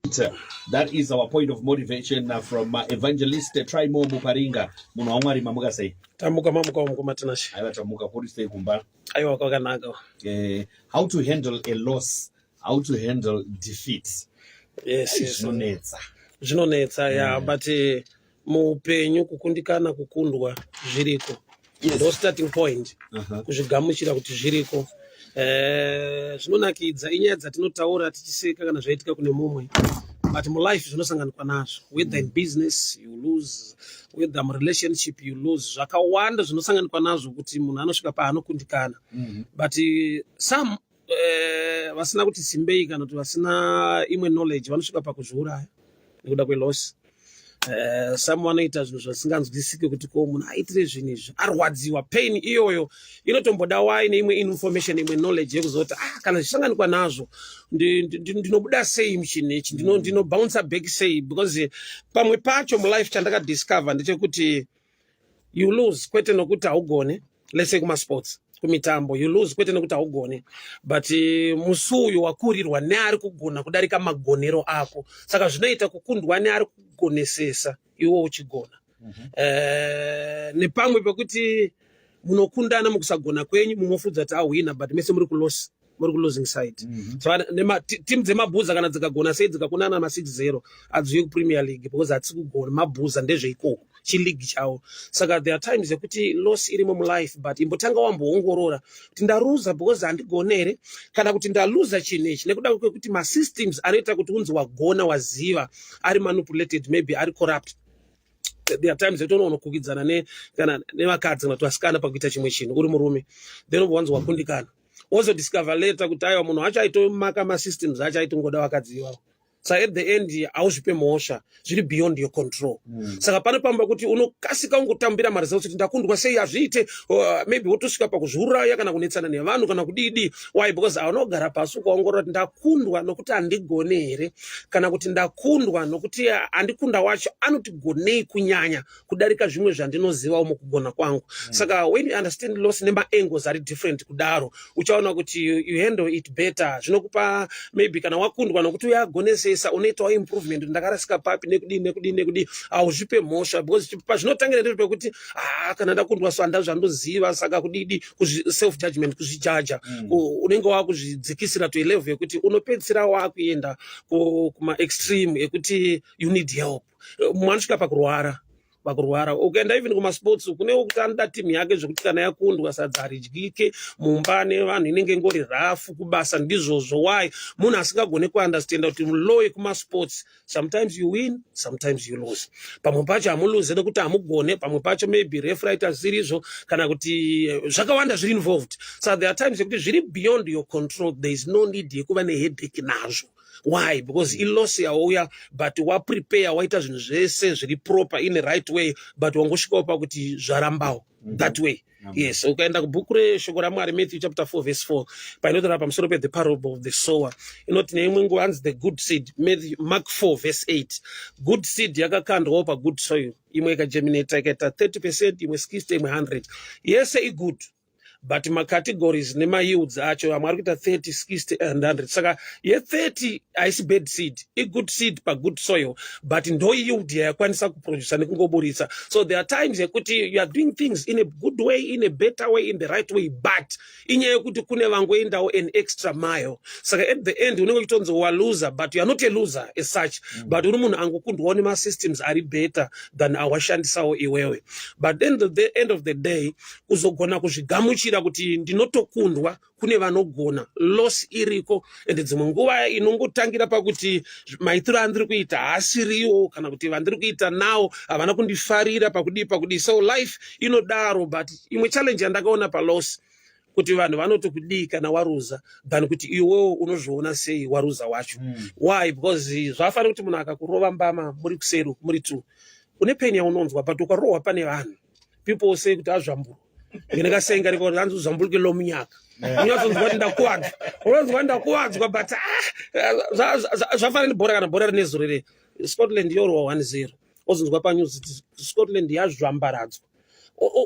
That is our point of motivation from Evangelist Trymo Muparinga. Muno wamwari mamuka sei. Tamuka mukumatanashi. Aiwa tamuka kuri sei kumba. Aiwa kwakanaka. How to handle a loss, how to handle defeat. Yes. Zvinonetsa yeah, but muupenyu kukundikana kukundwa zviriko. Yes. No starting point. Kuzvigamuchira kuti zviriko. Zvinonakidza inyaya dzatinotaura tichiseka kana zvaitika kune mumwe. But in life zvinosanganikwa nazvo. Whether in business you lose, whether in relationship you lose. Zvakawanda zvinosanganikwa nazvo kuti munhu anosvika paanokundikana. But some vasina kuti simbei kana kuti vasina imwe knowledge vanosvika pakuzviuraya nekuda kweloss. Some vanoita zvinhu zvasinganzwisisike kuti ko munhu aitire zvinhu izvi arwadziwa pain iyoyo inotomboda waine imwe information imwe knowledge yekuzoti kana zvisanganikwa nazvo ndinobuda sei muchinechi ndino bounce back sei because pamwe pacho mulife chandakadiscover ndechekuti you lose kwete nokuti haugone let's say kuma sports kumitambo you lose kwete nokuti haugone but musuyo wakurirwa neari kugona kudarika magonero ako saka zvinoita kukundwa neari kugonesesa iwo uchigona. Nepamwe pekuti munokundana mukusagona kwenyu mumofudza kuti awina but mese muri kuloss muri losing side. So team dzemabhuza kana dzikagona sei dzikakunana ma6-0 adziwe kuPremier League because atsi kugona mabhuza ndezveikoko chileague chawo. Saka there are times yekuti loss irimo mulife but imbotanga wamboongorora kuti ndaruza because handigonere kana kuti ndaluza chinechi nekuda kwekuti masystems anoita kuti unzi wagona waziva ari manipulated maybe ari corrupt. There are times that unokukidzana kana nevakadzi kana vasikana pakuita chimwe chinhu uri murume then wanzi wakundikana also discover later kuti aiwa munhu acho aitomaka masystems acho aitongoda vakadzi ivavo. So at the end hauzvipe mhosva zviri beyond your control. Saka panopamba kuti unokasika ungotambira maresults kuti ndakundwa sei azviite maybe wotosvika pakuzviuraya kana kunetsana nevanhu kana kudidi. Why? Because aunogara pasi ukaongorora kuti ndakundwa nokuti handigone here kana kuti ndakundwa nokuti handikunda wacho anotigonei kunyanya kudarika zvimwe zvandinozivawo mukugona kwangu. Saka when you understand loss nema-angles ari different kudaro uchaona kuti you handle it better. Zvinokupa maybe kana wakundwa nokuti uyagonese unoitawo improvement ndakarasika papi nekudini hauzvipe mhosva because pazvinotangira ndepekuti kana ndakundwa so handazvandoziva saka kudidi self judgment kuzvijaja unenge wakuzvidzikisira to level yekuti unopedzisira wakuenda kuma extreme yekuti you need help mwanosvika pakurwara ukaenda even kuma sports kune wekuti anoda team yake zvekuti kana yakundwa sadza ridyike mumba nevanhu inenge ngori rafu kubasa ndizvozvo. Why? Munhu asingagone kuunderstanda kuti low yekuma sports sometimes you win sometimes you lose. Pamwe pacho hamuluze nekuti hamugone pamwe pacho maybe referee asirizvo kana kuti zvakawanda zviri involved. So there are times yekuti zviri beyond your control there is no need yekuva neheadache nazvo. Why? Because iloss yauya but waprepare waita zvinhu zvese zviri proper in the right way but wangosvikawo pakuti zvarambawo that way. Yes, ukaenda kubhuku reshoko raMwari Matthew chapter 4 verse 4 painotaura pamusoro pe-the parable of the sower inoti neimwe nguva hanzi the good seed. Mark 4 verse 8 good seed yakakandwawo pagood soil imwe ikageminata ikaita 30% imwe 60 imwe 100 yese igood but macategories nema-yields acho amwe ari kuita 30, 60 and 100. Saka ye30 haisi bad seed igood seed pagood soil but ndo yield yakwanisa kuproduce nekungoburitsa. So there are times yekuti you are doing things in a good way in a better way in the right way but inyaya yekuti kune vangoendawo an extra mile. Saka at the end unenge uchitonzi waluza but you are not a loser as such but uri munhu angokundwawo nemasystems ari better than awashandisawo iwewe. But then the end of the day kuzogona kuzvigamuchira kuti ndinotokundwa kune vanogona loss iriko ende dzimwe nguva inongotangira pakuti maitiro andiri kuita haasiriwo kana kuti vandiri kuita nawo havana kundifarira pakudi. So life inodaro but imwe challenge yandakaona paloss kuti vanhu vanoti kudii kana waruza than kuti iwewo unozviona sei waruza wacho. Why? Because zvafanira kuti munhu akakurova mbama muri kuseri muri two une pain yaunonzwa but ukarohwa pane vanhu people say kuti azvamburu ndingasenga riko hanzi uzambuluke lo munyaka unyazonzwa kuti ndakuwadzwa unonzwa ndakuwadzwa but zvafanira bhora kana bhora rine zurere Scotland yorwa 1-0 ozonzwa panews kuti Scotland yazvambaradzwa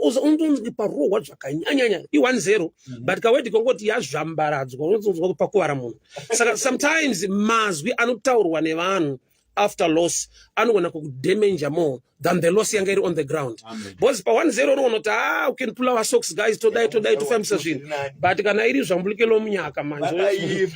unzonzi parohwa zvakanyanyanya i1-0 but kaweti kongoti yazvambaradzwa unozonzwa pakuvara munhu. Saka sometimes mazwi anotaurwa nevanhu after loss anogona kukudamage more than the loss yanga iri on the ground. Because pa 1-0 unoona kuti we can pull our socks guys todai tofambisa zvinhu, but kana iri zvambulukelo munyaka manje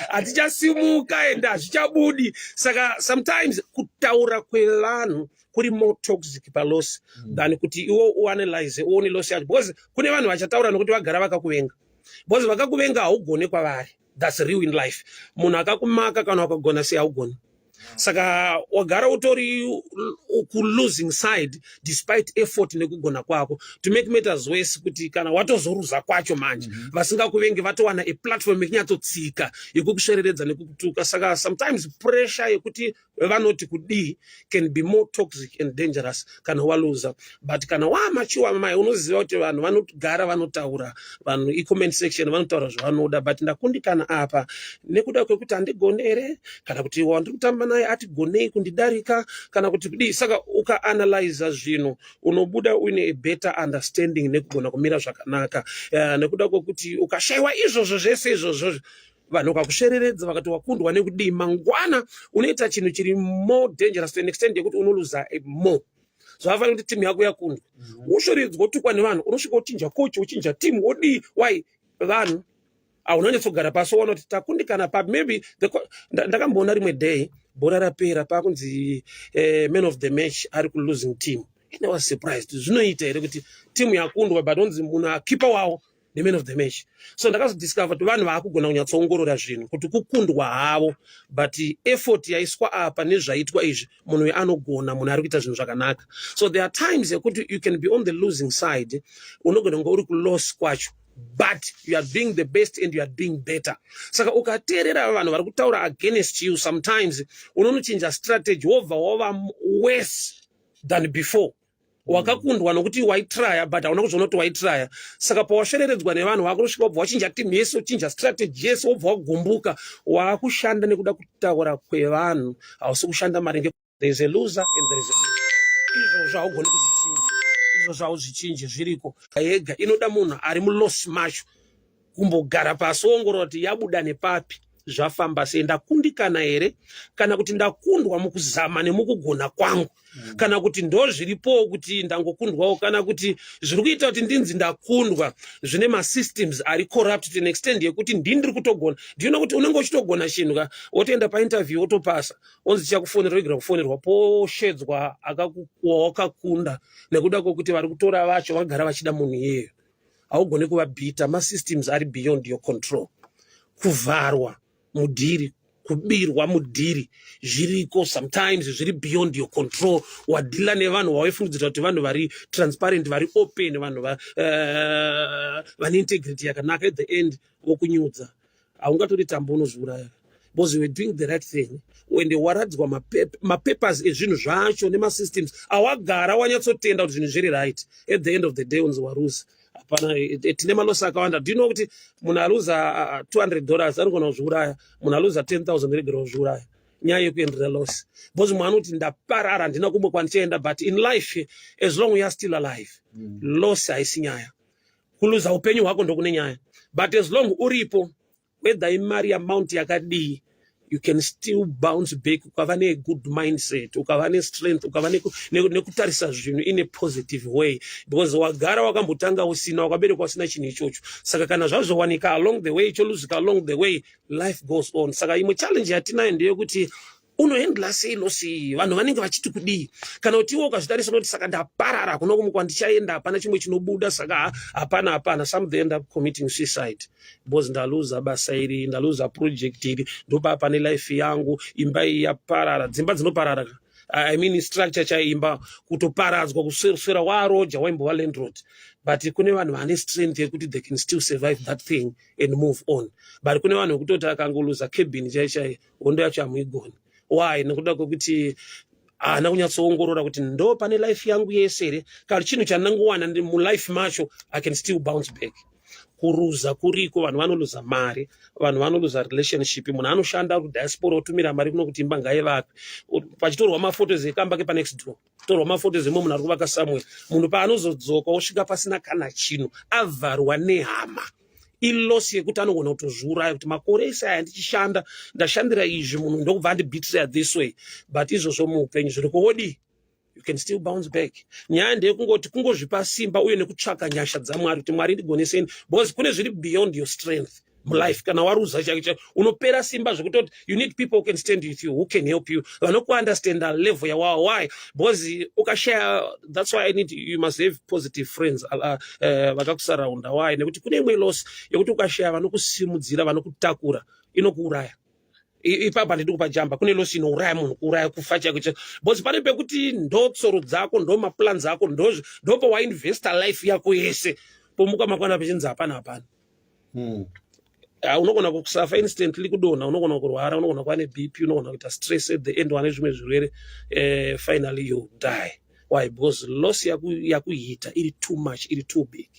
hatichasimuka ende hazvichabudi. Saka sometimes kutaura kwevanhu kuri more toxic pa loss than kuti iwo uanalyze uone loss yacho, because kune vanhu vachataura nokuti vagara vakakuvenga, because vakakuvenga haugone kwavari. That's real in life. Munhu akakumaka kana wakagona sei haugoni. Saka wagara utori ku losing side despite effort nekugona kwako. To make matters worse kuti kana watozoruza kwacho manje vasingakuvenge vatowana a platform yekunyatsika yekukushereredza nekukutuka. Saka sometimes pressure yekuti vanoti kudi can be more toxic and dangerous kana waluza. But kana wamachiwa mai unoziva kuti vanhu vanogara vanotaura, vanhu i-comment section vanotaura zvavanoda, but ndakundikana apa nekuda kwekuti handigonere kana kuti wandiri kutamba naye ati gonei kundidarika kana kuti kudi. Saka ukaanalyze zvinhu unobuda uine a better understanding nekugona kumira zvakanaka. Nekuda kwekuti ukashaiwa izvozvo zvese izvozvo vanhu vakakushereredza vakati wakundwa nekudi, mangwana unoita chinhu chiri more dangerous to an extent yekuti unoluza more. Zvavafanira kuti timu yako yakundwa ushoredzwa utukwa nevanhu, unosvika uchinja coach uchinja timu wodi why vanhu haunanyatsogara pasi woona kuti takundikana pa maybe ndakamboona rimwe day bhora rapera pakunzi man of the match ari ku losing team, and I was surprised. Zvinoita here kuti timu yakundwa but onzi munhu keeper wawo the man of the match. So ndakazodiscover kuti vanhu vaakugona kunyatsoongorora zvinhu kuti kukundwa havo but effort yaiswa apa nezvaitwa izvi munhu anogona, munhu ari kuita zvinhu zvakanaka. So there are times yekuti you can be on the losing side, unogona kunge uri kuloss kwacho but you are doing the best and you are doing better. Saka ukateerera vanhu vari kutaura against you sometimes unonochinja strategy wobva wava worse than before. Wakakundwa nokuti waitrya but hauna kuzoona kuti waitrya. Saka pawashereredzwa nevanhu vakusvika wobva wachinja timu yese, uchinja strategy yese, wobva wagumbuka, wakushanda nekuda kutaura kwevanhu, hausi kushanda maringe. There is a loser and there is a winner. Izvozvo haugoni kuzvichinja, izvozvo hauzvichinji zviriko yega. Inoda munhu ari muloss macho kumbogara pasi ongorora kuti yabuda nepapi, zvafamba sei, ndakundikana here kana kuti ndakundwa mukuzama nemukugona kwangu, kana kuti ndo zviripo kuti ndangokundwawo, kana kuti zviri kuita kuti ndinzi ndakundwa zvine masystems ari corrupt to an extent yekuti ndiri kutogona. Ndiona kuti unenge uchitogona chinhu ka wotoenda painterview wotopasa, onzi chakufonera wegera kufonerwa poshedzwa wakakunda nekuda kwokuti vari kutora vacho vagara vachida munhu iyeyo. Haugoni kuvabhita, masystems ari beyond your control. Kuvharwa mudhiri, kubirwa mudhiri zviriko sometimes zviri beyond your control. Wadhila nevanhu waifungidzira kuti vanhu vari transparent, vari open, vanhu vane integrity yakanaka, at the end vokunyudza. Haungatori tambo unozviuraya because you were doing the right thing. When waradzwa mapapers ezvinhu zvacho nemasystems awagara wanyatsotenda kuti zvinhu zviri right, at the end of the day unzi waruza. Hapana, tine malosi akawanda. Do you know kuti munhu aluza $200 anogona kuzviuraya, munhu aluza 10,000 regera kuzviuraya nyaya yekuendera loss. Because munhu anoti ndaparara handina kumwe kwandichaenda, but in life as long you are still alive loss haisi nyaya, kuluza upenyu hwako ndokune nyaya. But as long uripo, whether imari amount yakadii, you can still bounce back. Ukava ne good mindset, ukava ne strength, ukava nekutarisa zvinhu in a positive way, because wagara wakambotanga usina, wakaberekwa usina chinhu ichocho. Saka kana zvazowanika along the way, choluzika along the way, life goes on. Saka imwe challenge yatinayo ndeyekuti unohandla sei losi, vanhu vanenge vachiti kudii, kana kuti iwe ukazvitarisa kuti saka ndaparara kuno kumwe kwandichaenda hapana chimwe chinobuda, saka hapana, some they end up committing suicide because ndaluza basa iri, ndaluza project iri, ndopa pane life yangu, imba iyi yaparara, dzimba dzinoparara, I mean structure chaimba kutoparadzwa, kuswera waroja waimbova landlord. But kune vanhu vane strength yekuti they can still survive that thing and move on. But kune vanhu vekutoti akangoluza cabin chaichai hondo yacho hamuigoni. Why? Nekuda kwekuti haana kunyatsoongorora kuti ndo pane life yangu yese here, kana chinhu chandangowana mu life macho I can still bounce back. kuruza kuriko, vanhu vanoluza mari, vanhu vanoluza relationship, munhu anoshanda kudiaspora otumira mari kuno kuti imba ngaivakwe, pachitorwa mafotos ekamba ke panext door, torwa mafotos emwe munhu ari kuvaka Samuel, munhu paanozodzoka osvika pasina kana chinhu, avharwa nehama. Ilosi yekuti anogona kutozviuraya kuti makore ese aya ndichishanda, ndashandira izvi, munhu ndokubva andibitira this way, but izvozvo muupenyu zviri kuwodi, you can still bounce back. Nyaya ndeyekungoti kungozvipa simba uye nekutsvaka nyasha dzaMwari kuti Mwari ndigoneseni, because kune zviri beyond your strength mulife. Kana waruza chake unopera simba zvekuti you need people who can stand with you, who can help you, vanokuunderstand a level yawawo. Why? Because ukashare, that's why you must have positive friends vakakusaraunda. Why? Nekuti kune imwe loss yekuti ukashare vanokusimudzira, vanokutakura, inokuuraya. Ipapa ndiri kupajamba, kune losi inouraya munhu, kuuraya kufa chake. Because pane pekuti ndo tsoro dzako, ndo maplans ako, ndo pawainvesta life yako yese, pomuka makwana pechinzi hapana. Unogona kusafa instantly, kudonha, unogona kurwara, unogona kuva neBP, unogona kuita stress at the end, wane zvimwe zvirwere, finally you die. Why? Because loss yakuhita iri too much, iri too big.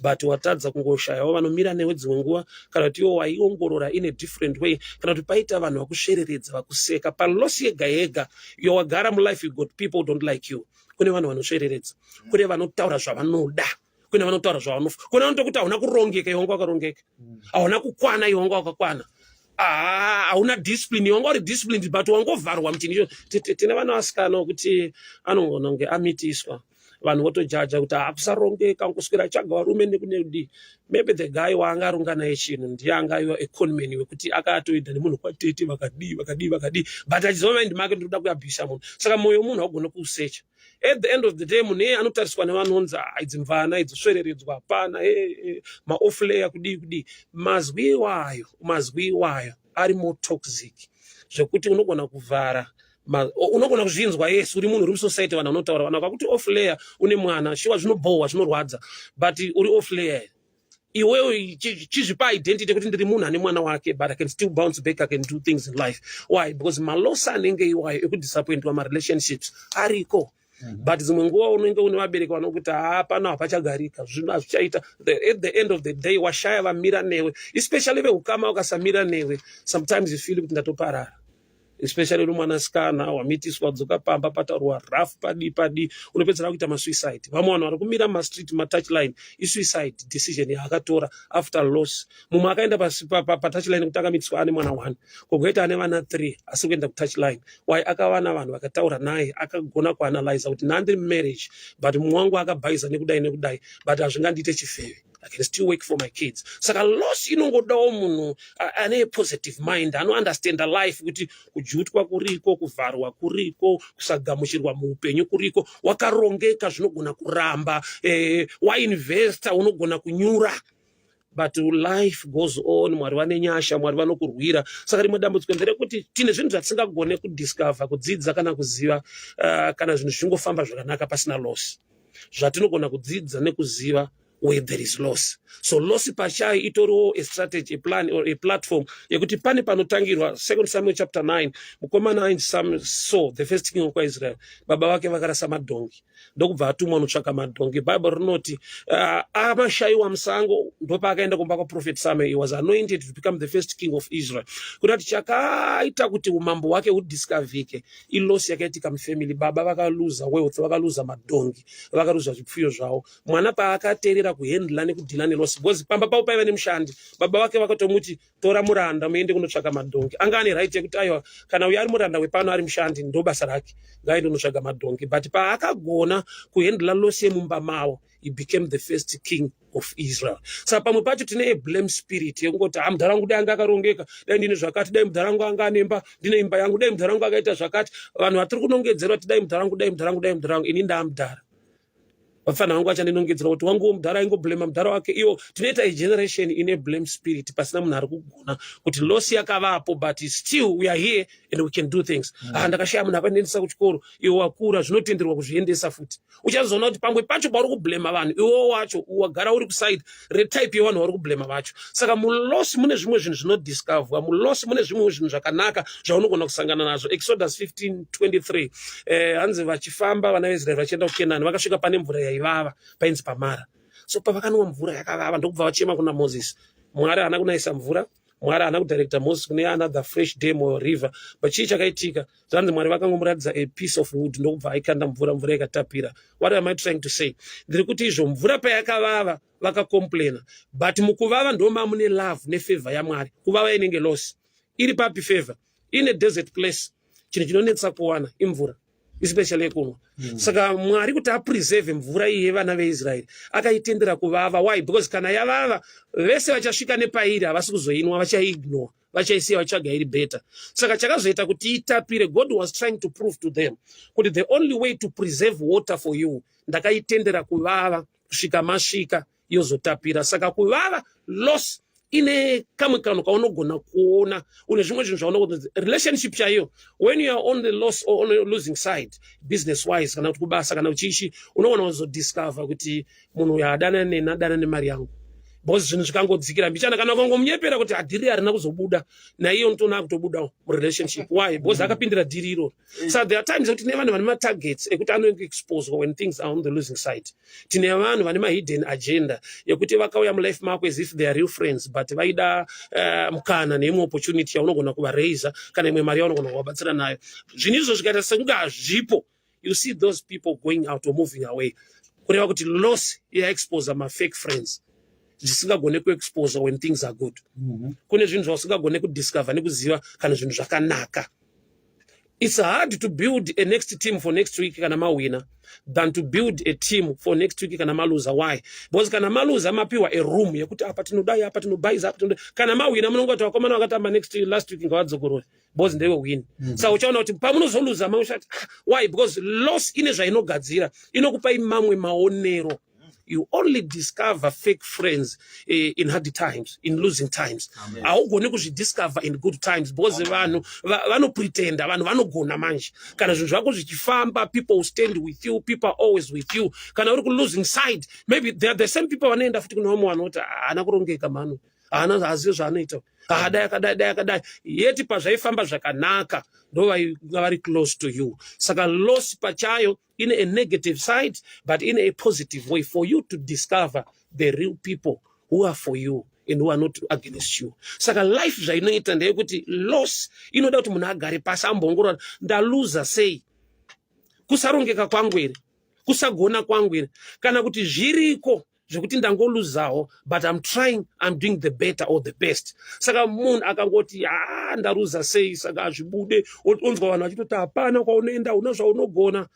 But watadza kungoshayawo vanomira newe dzimwe nguva, kana kuti iwo waiongorora in a different way, kana kuti paita vanhu vakushereredza, vakuseka. Palosi yega yega yowagara mulife, you got people who don't like you. Kune vanhu vanoshereredza, kune vanotaura zvavanoda, kune vanotaura zvavanofa, kune vanotokuti hauna kurongeka, iwe wanga wakarongeka, hauna kukwana, iwe wanga wakakwana, hauna discipline, iwe wanga uri disciplined, but wangovharwa mutini. Tine vana vasikana kuti anogona kunge amitiswa, vanhu votojaja kuti hakusarongeka, kuswera chaga varume nekunedi. Maybe the guy waanga aronga naye chinhu ndiye anga aiwa a conman wekuti akatoita nemunhu kwatete vakadi, but achizova mind make ndinoda kuyabhisa munhu. Saka moyo munhu haugona kuusecha. At the end of the day, munhu anotariswa nevanonzi idzi mvana, idzi swereredzwa, hapana, ma-off layer kudi. Mazwi iwayo ari more toxic, zvekuti unogona kuvhara, unogona kuzvinzwa yes uri munhu uri musociety, vanhu vanotaura, vanhu vakakuti off layer une mwana, shiwa zvinobohwa, zvinorwadza, but uri off layer. Iwewe chizvipa identity kuti ndiri munhu ane mwana wake, but I can still bounce back, I can do things in life. Why? Because malosa anenge iwayo ekudisappointwa ma-relationships ariko. But dzimwe nguva unenge une vabereki vanokuti hapana hapachagarika, zvinhu hazvichaita. At the end of the day, washaya vamira newe, especially vehukama wakasamira newe, sometimes you feel kuti ndatoparara. Especially uri mwanasikana wamitiswa, dzoka pamba pataurwa rough padi, unopedzera kuita masuicide. Vamwe vanhu vari kumira mastreet, matouchline, isuicide decision yaakatora after loss. Mumwe akaenda patouchline kuti akamitiswa ane mwana 1, kogoita ane vana 3, asi kuenda kutouchline. Why? Akawana vanhu vakataura naye, akagona kuanalyze kuti nandiri marriage, but mumwe wangu akabhaiza nekudai, but hazvingandiite chifeve. I can still work for my kids. Saka loss inongodawo munhu ane positive mind, understand the life, kuti kujutwa kuriko, kuvharwa kuriko, kusagamuchirwa muupenyu kuriko, wakarongeka zvinogona kuramba, wainvesta unogona kunyura. But life goes on, Mwari vane nyasha, Mwari vanokurwira. Saka rimwe dambudziko nderekuti tine zvinhu zvatisingagone kudiscover, kudzidza kana kuziva, kana zvinhu zvingofamba zvakanaka pasina loss. Zvatinogona kudzidza nekuziva where there is loss. So loss pachai itoriwo a strategy, a plan, or a platform yekuti pane panotangirwa. 2 Samuel chapter 9, mukomana ainzi Saul, the first king of Israel, baba vake vakarasa madhongi, ndokubva atumwa anotsvaka madhongi. Bible rinoti amashayiwa musango, ndopaakaenda kumba kwaProphet Samuel. He was anointed to become the first king of Israel. Kuti chakaita kuti umambo wake hudiscoverike ilosi yakaitika mufamily. Baba vakaluza wealth, vakaluza madhongi, vakaluza zvipfuyo zvavo. Mwana paakateerera kuhendla nekudhila nelosi, because pamba pavo paiva nemushandi, baba vake vakatomuti tora muranda muende kunotsvaka madhongi. Anga ane right yekuti aiwa, kana uyo ari muranda wepano ari mushandi, ndo basa rake, ngaende kunotsvaka madhongi. But paakagona kuhendla losi yemumba mavo, he became the first king of Israel. Saka pamwe pacho tine a blame spirit yekungoti mudhara wangu dai anga akarongeka, dai ndine zvakati, dai mudhara wangu anga anemba, ndine imba yangu, dai mudhara wangu akaita zvakati. Vanhu vatiri kunongedzera kuti dai mudhara wangu, ini ndamudhara. Vafana vangu vachandinongedzera kuti wangu mudhara aingoblema mudhara wake. Iwo tinoita generation ine blame spirit, pasina munhu ari kugona kuti loss yakavapo, but still we are here and we can do things. Ndakashaya munhu akandiendesa kuchikoro, iwo wakura, zvinotenderwa kuzviendesa futi. Uchazoona kuti pamwe pacho pauri kublema vanhu, iwo wacho wagara uri kuside retype yevanhu vari kublema vacho. Saka muloss mune zvimwe zvinhu zvinodiscoverwa, muloss mune zvimwe zvinhu zvakanaka zvaunogona kusangana nazvo. Exodus 15:23, hanzi vachifamba vana veIsraeri vachienda kuKenani, vakasvika pane mvura yaivava painzi Pamara. so pavakanwa mvura yakavava ndokubva vachema kuna Moses. Mwari haana kunaisa mvura, Mwari haana kudirecta Moses kune another fresh dam or river, but chii chakaitika zvanzi Mwari vakangomuratidza a piece of wood ndokubva aikanda mvura, mvura ikatapira. What am I trying to say? Ndiri kuti izvo mvura payakavava vakacomplaina, but mukuvava ndoma mune love nefavor yaMwari. Kuvava inenge loss iri papi favor? In a desert place chinhu chinonetsa kuwana imvura, especially yekunwa. Saka Mwari kuti apreserve mvura iyi yevana veIsraeri akaitendera kuvava. Why? Because kana yavava vese vachasvika nepairi havasi kuzoinwa, vachaiignore, vachaisiya vachaga iri better. Saka chakazoita kuti itapire, God was trying to prove to them kuti the only way to preserve water for you ndakaitendera kuvava kusvika masvika yozotapira. Saka kuvava loss ine kamwe kanhu kaunogona kuona, une zvimwe zvinhu zvaunogona relationship chaiyo. When you are on the loss or on the losing side business wise, kana kuti kubasa kana uchiishi, unogona kuzodiscover kuti munhu uyu adana neni adana nemari yangu, because zvinhu zvikangodzikira mbichana kana ukangomunyepera kuti dhiri harina kuzobuda, naiye unotoona akutobuda murelationship. Why? Because akapindira dhiri iroro. So there are times kuti tine vanhu vane matargets ekuti anenge exposed when things are on the losing side. Tine vanhu vane mahidden agenda yekuti vakauya mulife mako as if they are real friends, but vaida mukana neimwe opportunity yaunogona kuvareisa kana imwe mari yaunogona kuvabatsira nayo. Zvinhu izvo zvikaita sekunge hazvipo, you see those people going out or moving away. Kureva kuti loss yaexpose ma-fake friends zvisingagone kuexpose when things are good. Kune zvinhu zvausingagone kudiscover nekuziva kana zvinhu zvakanaka. It's hard to build a next team for next week kana mawina than to build a team for next week kana maluza. Why? Because kana maluza mapiwa a room yekuti apa tinodai, apa tinobaiza, apa tinodai. Kana mawina munongoti vakomana vakatamba next week, last week ngavadzokoroe, because they will win. So uchaona kuti pamunozoluza maushati. Why? Because loss ine zvainogadzira, inokupa mamwe maonero. You only discover fake friends in hard times, in losing times. Haugoni kuzvidiscover in good times, because vanhu vanopretenda, vanhu vanogona manje. Kana zvinhu zvako zvichifamba, people will stand with you, people are always with you. Kana uri losing side, maybe they are the same people vanoenda futi kuna vamwe vanoti haana kurongeka manu, haana hazivi zvaanoita, dai akadai, yeti pazvaifamba zvakanaka ndo vari close to you. Saka loss pachayo in a negative side, but in a positive way for you to discover the real people who are for you and who are not against you. Saka life zvainoita ndeyekuti loss inoda kuti munhu agare pasi ambongorora, ndaluza sei, kusarongeka kwangu ere, kusagona kwangu ere, kana kuti zviriko zvekuti ndangoluzawo, but I'm doing the better or the best. Saka munhu akangoti ndaruza sei, saka azvibude, onzwa vanhu vachitoti hapana kwaunoenda, una zvaunogona,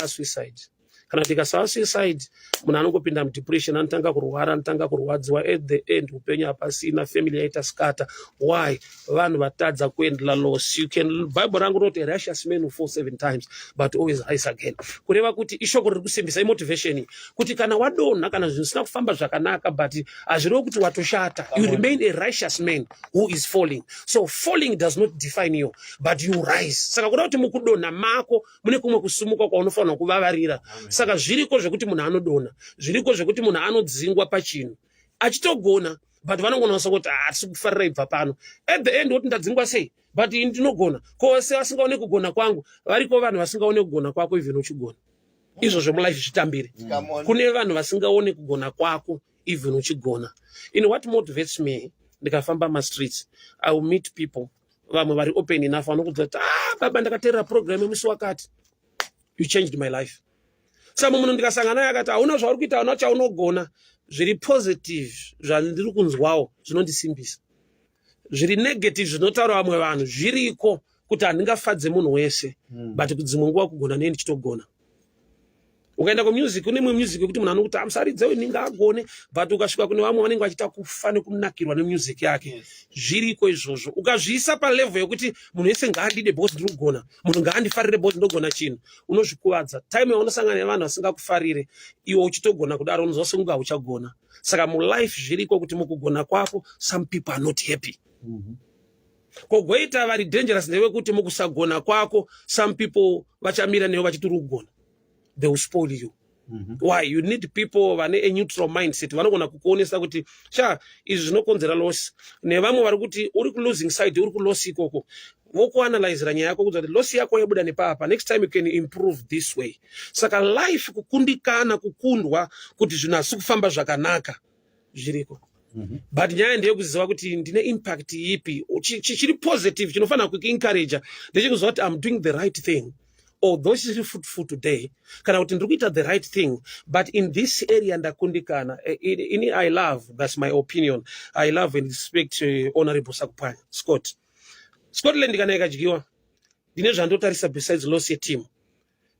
suicide. Kana tikasava suicide, munhu anongopinda mudepression, anotanga kurwara, anotanga kurwadziwa, at the end upenyu hapasina, family yaita skata. Why? Vanhu vatadza kuendla loss. You can, Bible rangu roti a righteous man who falls 7 times but always rise again. Kureva kuti ishoko riri kusimbisa motivation kuti kana wadonha, kana zvinhu zvisina kufamba zvakanaka, but hazvirevo kuti watoshata, you remain a righteous man who is falling. So falling does not define you, but you rise. Saka kureva kuti mukudonha mako mune kumwe kusumuka kwaunofanira kuvavarira. Saka zviriko zvekuti munhu anodonha, zviriko zvekuti munhu anodzingwa pachinhu achitogona, but vanongona kuti hatisi kufarira ibva pano. At the end woti ndadzingwa sei, but ndinogona. Ko se vasingaone kugona kwangu, variko vanhu vasingaone kugona kwako even uchigona. Izvo zvemulife zvitambire. Kune vanhu vasingaone kugona kwako even uchigona. In what motivates me, ndikafamba ma-streets, I will meet people vamwe vari open enough vanokudza kuti baba ndakateerera program yemusi wakati, you changed my life. Saka munhu ndikasangana naye akati hauna zvauri kuita, hauna chaunogona, zviri positive zvandiri kunzwawo zvinondisimbisa. Zviri negative zvinotaura vamwe vanhu zviriko kuti handingafadze munhu wese, but kudzimwe nguva kugona neni ndichitogona. Ukaenda kumusic, kune imwe music yekuti munhu anokuti amusaridze ninga agone, but ukasvika kune vamwe vanenge vachita kufa nekunakirwa nemusic yake. Zviriko izvozvo. Ukazviisa palevel yekuti munhu wese ngaandide because ndiri kugona, munhu ngaandifarire because ndogona chinhu, unozvikuvadza. Time yaunosangana nevanhu vasingakufarire, iwe uchitogona kudaro unozwa sekunge hauchagona. Saka mulife zviriko kuti mukugona kwako, some people are not happy. Kogoita vari dangerous ndevekuti mukusagona kwako, some people vachamira newe vachiti uri kugona. They will spoil you. Why? You need people vane a neutral mindset. Vanogona kukuonesa kuti izvi zvinokonzera loss. Nevamwe vari kuti uri ku losing side, uri ku loss ikoko. wokuanalyzera nyaya yako kuti loss yako yabuda nepapa, next time you can improve this way. Saka life kukundikana kukundwa kuti zvinhu hasikufamba zvakanaka zviriko. But nyaya ndeyekuziva kuti ndine impact ipi chiri positive chinofanira kuencourage ndechekuziva kuti I'm doing the right thing. Although chiri fruitful today, kana kuti ndiri kuita the right thing, but in this area ndakundikana. I love, that's my opinion, I love and respect Honorable Sakupanya Scott. Scotland kana ikadyiwa ndine zvandotarisa besides loss yeteam.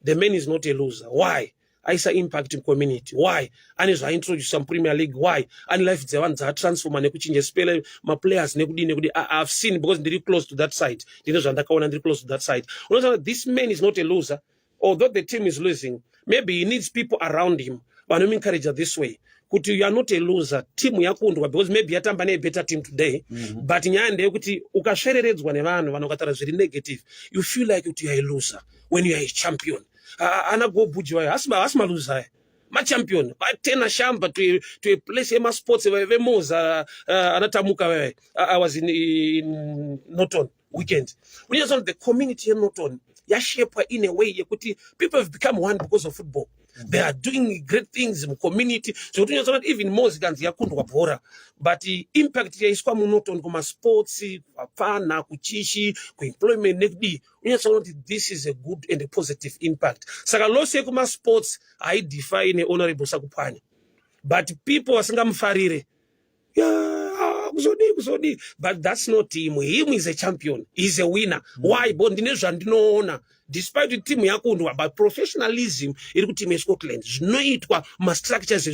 The man is not a loser. Why? Aisa impact in community. Why? Ane introduce some Premier League. Why? Ane life dzevanhu dzatransforma nekuchinja spele ma players nekudi I've seen because ndiri close to that side. Ndine zvandakaona ndiri close to that side. Unoziva this man is not a loser. Although the team is losing, maybe he needs people around him. Vanomu encourage this way. Kuti you are not a loser. Team yakundwa because maybe yatamba ne better team today. But nyaya ndeyekuti ukasvereredzwa nevanhu vanokatara zviri negative, you feel like you are a loser when you are a champion. Ana go bujiwa asma loser. Ma champion. Ba tena shamba to a place ema sports we moza anatamuka. I was in Norton weekend. When you saw the community in Norton, ya shape in a way yekuti people have become one because of football. They are doing great things in the community. So even more than yakundwa bora. But the impact ya iskwa Norton kuma sports, fana, kuchishi, employment nekdi. This is a good and a positive impact. Saka loss kuma sports I define Honorable Sakupanya. But people asinga mfarire. But that's not him. Him is a champion. He's a winner. Why? Despite the team yakundwa, but professionalism iri kuti team Scotland zvinoitwa ma structures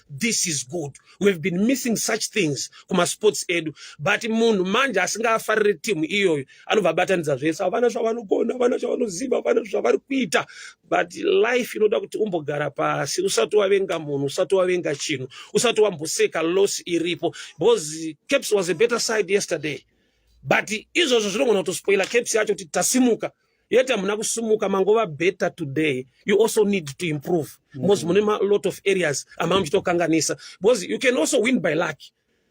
this is good. We've been missing such things kuma sports edu, but munhu manje asingafarire team iyoyo anobva batanidza zvese avana zvavanogona, avana zvavanoziva, avana zvavari kuita. But life inoda kuti umbogara pasi usati wavenga munhu, usati wavenga chinhu, usati wamboseka loss iripo, because Caps was a better side yesterday. But izvozvo zvinogona kutospoila Caps yacho kuti tasimuka. Yet I'm not sumuka mangova better today. You also need to improve. Most a lot of areas because you can also win by luck.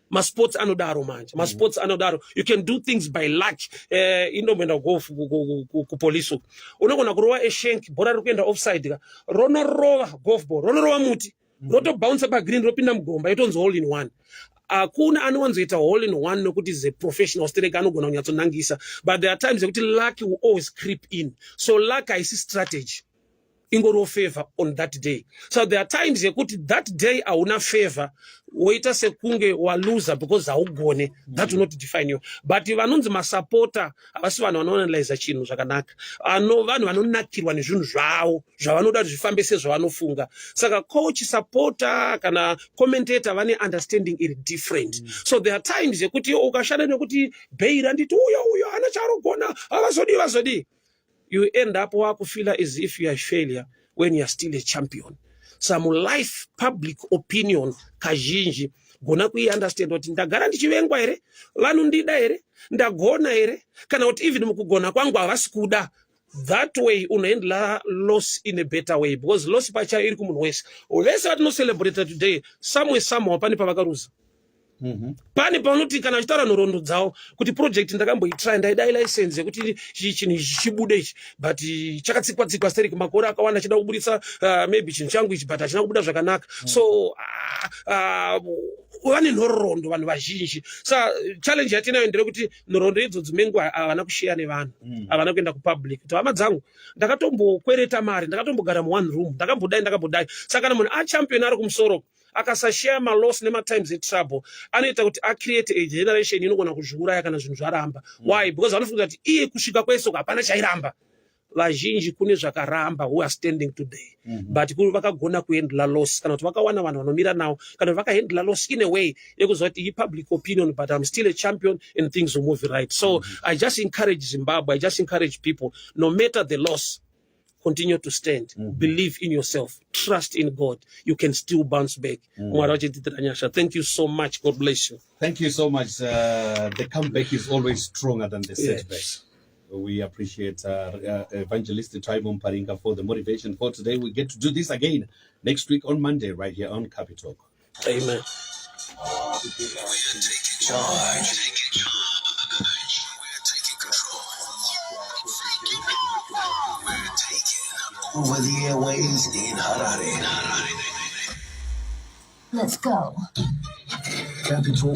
My sports anodaro man. My sports anodaro. You can do things by luck. Indomenda go ku police. Unogona kurowa a shank, bora rukenda offside. Rono rowa golf ball. Rono rowa muti. Roto bounce up green ropinda mgomba. Itonzo all in one. Kuna anowanzoita all in one nokuti is a professional stereka anogona kunyatsonangisa, but there are times that luck will always creep in. So luck I see strategy ingoro favor on that day. So there are times that day auna favor woita sekunge wa loser because augone. That will not define you. But if anonzi ma supporter avasi vanhu vanoanalyze chinhu zvakanaka, ano vanhu vanonakirwa nezvinhu zvavo zvavanoda kuti zvifambe sezvavanofunga. Saka coach, supporter kana commentator vane understanding iri different. So there are times yekuti ukashanda nekuti Beira nditi uyo ana charogona avazodi. You end up feel as if you are a failure when you are still a champion. Some life public opinion kazhinji gona understand kuti ndagara ndichivengwa ere, vanhu ndida ere, ndagona ere, kana kuti even mukugona kwangu havasi kuda. That way unoendla loss in a better way, because loss pacha iri kumunhu wese. Vese vatino celebrate today somewhere pane pavakaruza. Pani panoti kana chitara nhoroondo dzawo kuti project ndakamboitry ndaidai license yekuti chinhu chibude ichi, but chakatsikwa steri makore akawanda chida kubudisa maybe chinhu changu ichi, but achina kubuda zvakanaka. So vane nhoroondo vanhu vazhinji. Sa challenge yatinayo ndeyekuti nhoroondo idzo dzimengu havana kushare nevanhu, havana kuenda kupublic. Kuti hama dzangu ndakatombokwereta mari, ndakatombogara mu1 room, ndakambodai. Saka kana munhu achampion ari kumusoro akasashare ma loss nema times in trouble, anoita kuti create a generation inogona kuzviuraya kana zvinhu zvaramba. Why? Because vanofunga kuti iye kusvika kweso hapana chairamba. Vazhinji kune zvakaramba who are standing today. But kuri vakagona kuhandla loss, kana kuti vakawana vanhu vanomira nawo, kana vakahandla loss in a way yekuziva kuti public opinion, but I'm still a champion and things will move right. So I just encourage Zimbabwe, I just encourage people, no matter the loss, continue to stand. Believe in yourself. Trust in God. You can still bounce back. Thank you so much. God bless you. Thank you so much. The comeback is always stronger than the setback. We appreciate Evangelist Taimo Mparinga for the motivation for today. We get to do this again next week on Monday right here on Capital. Amen. We are taking charge. We are taking control. over the airwaves in Harare. Let's go. Capital